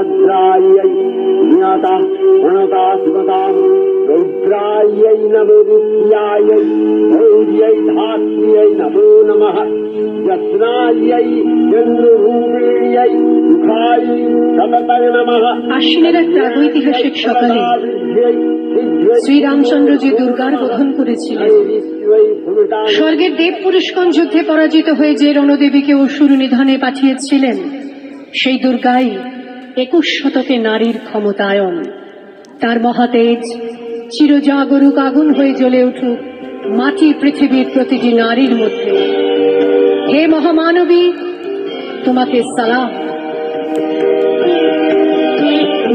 भद्रायै ज्ञाता प्रणता शिवता रौद्रायै नमोदित्यायै गौर्यै धात्र्यै नमो नमः यत्नायै चन्द्ररूपिण्यै मुखायै सततं नमः। আশ্বিনের এক প্রাগৈতিহাসিক সকালে শ্রীরামচন্দ্র যে দুর্গার বোধন করেছিলেন, স্বর্গের দেব পুরুষগণ যুদ্ধে পরাজিত হয়ে যে রণদেবীকে অসুর নিধনে পাঠিয়েছিলেন, সেই দুর্গাই 21 শতকে নারীর ক্ষমতায়ন। তার মহাতেজ চিরজাগরুক আগুন হয়ে জ্বলে উঠুক মাটি পৃথিবীর প্রতিটি নারীর মধ্যে। হে মহামানবী, তোমাকে সালাম।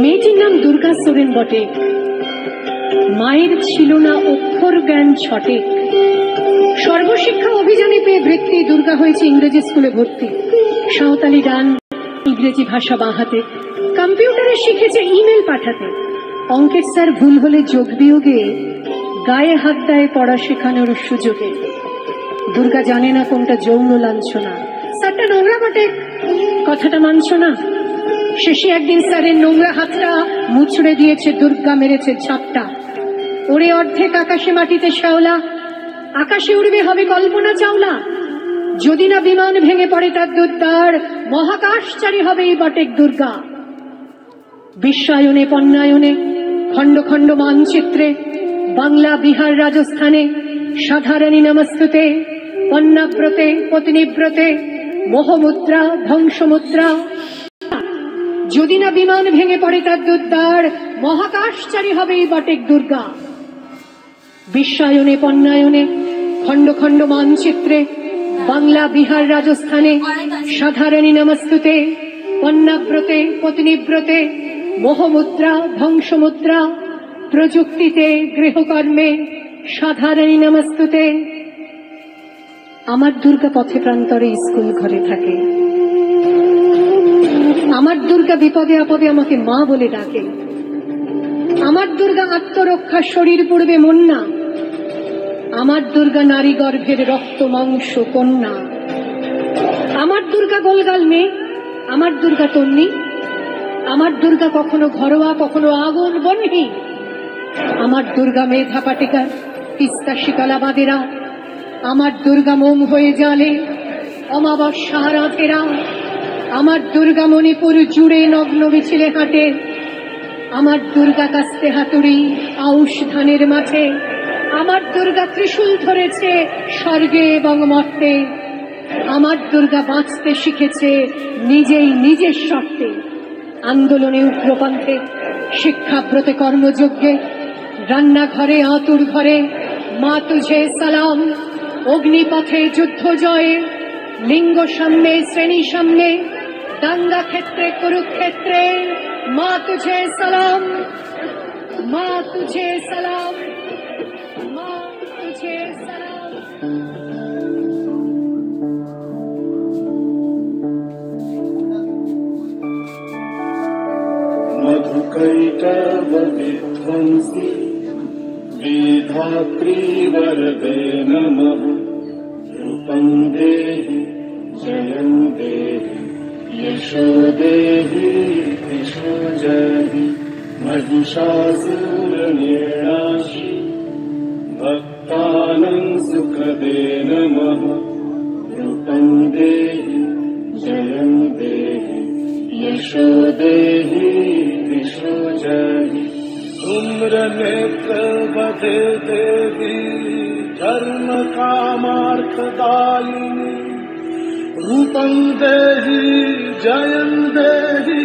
মেয়েটির নাম দুর্গা সোরেন বটে। মায়ের ছিল না অক্ষর জ্ঞান ছটে। সর্বশিক্ষা অভিযানে পেয়ে বৃত্তি দুর্গা হয়েছে ইংরেজি স্কুলে ভর্তি। সাঁওতালি গান, ইংরেজি ভাষা বাঁহাতে, কম্পিউটারে শিখেছে ইমেল পাঠাতে। অঙ্কের স্যার ভুল হলে যোগ বিয়োগে গায়ে হাত দেয় পড়া শেখানোর সুযোগে। দুর্গা জানে না কোনটা যৌন লাঞ্ছনা। স্যারটা নোংরা বটে, কথাটা মানছ না। শেষে একদিন স্যারের নোংরা হাতটা মুছড়ে দিয়েছে দুর্গা, মেরেছে ঝাপটা। ওরে অর্ধেক আকাশে মাটিতে শ্যাওলা, আকাশে উড়বে হবে কল্পনা চাওলা। যদি না বিমান ভেঙে পড়ে তার দুর্দার, মহাকাশচারী হবে এই বটেক দুর্গা। বিশ্বায়নে পণ্যায়নে খণ্ড খণ্ড মানচিত্রে, বাংলা বিহার রাজস্থানে সাধারণী নমস্তুতে, পণ্যাব্রতে পত্নীব্রতে মোহমুদ্রা ধ্বংসমুদ্রা। যদি না বিমান ভেঙে পড়ে তার দুর্দার, মহাকাশচারী হবে এই বটেক দুর্গা। বিশ্বায়নে পণ্যায়নে খণ্ড খণ্ড মানচিত্রে, বাংলা বিহার রাজস্থানে সাধারণী নমস্তুতে, পণ্যাব্রতে পত্নীব্রতে মোহমুদ্রা ধ্বংসমুদ্রা। প্রযুক্তিতে গৃহকর্মে সাধারণী নমস্তুতে। আমার দুর্গা পথে প্রান্তরে স্কুল ঘরে থাকে। আমার দুর্গা বিপদে আপদে আমাকে মা বলে ডাকে। আমার দুর্গা আত্মরক্ষা শরীর পড়বে মন না। আমার দুর্গা নারী গর্ভের রক্ত মাংস কন্যা। আমার দুর্গা গোলগাল মেয়ে, আমার দুর্গা তন্নি। আমার দুর্গা কখনো ঘরোয়া কখনো আগুন বন্যি। আমার দুর্গা মেধা পাটিকার তিস্তা শিকালা বাদেরা। আমার দুর্গা মোম হয়ে জালে অমাবস্যা রাতেরা। আমার দুর্গা মণিপুর জুড়ে নগ্ন মিছিলে হাঁটে। আমার দুর্গা কাস্তে হাতুড়ি আউশ ধানের মাঠে। আমার দুর্গা ত্রিশূল ধরেছে স্বর্গে এবং মর্তে। আমার দুর্গা বাঁচতে শিখেছে নিজেই নিজের শর্তে। আন্দোলনে উগ্রপন্থে, শিক্ষাব্রতে কর্মযজ্ঞে, রান্নাঘরে আতুর ঘরে মা তুঝে সালাম। অগ্নিপথে যুদ্ধ জয়ে, লিঙ্গ সামনে শ্রেণী সামনে, দাঙ্গা ক্ষেত্রে কুরুক্ষেত্রে মা তুঝে সালাম। মা তুঝে সালাম, মা তুঝে সালাম। मधुकैटव विध्वंसी विधात्री वरदे नमः। रूपं देहि जयं देहि यशो देहि दिशो जहि। महिषासुरनिर्नाशि भक्तानां सुखदे नमः। रूपं देहि जयं देहि यशो देहि दिशो जहि। धूम्रनेत्रवदे देवी धर्म कामार्थदायिनी। रूपं देहि जयं देहि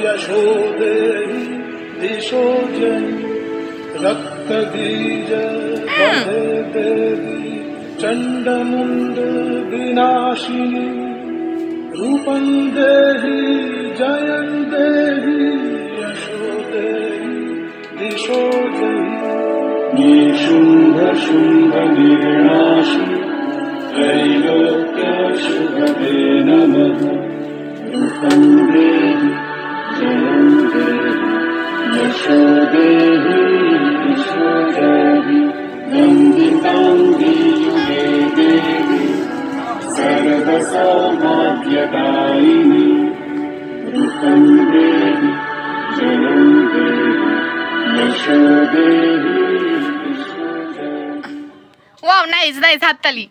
यशो देहि दिशो जहि। रक्तबीज वदे देवी चण्डमुण्ड विनाशिनी। रूपं देहि जयं देहि यशो देहि दिशो जहि। निशुम्भ शुम्भ निर्नाशि त्रैलोक्य शुभदे नमः। रूपं देहि जयं देहि यशो देहि दिशो जहि। वन्दिताङ्गी युगे देवी सर्वसौभाग्यदायिनी। रूपं देहि নাইস নাইস হাততালি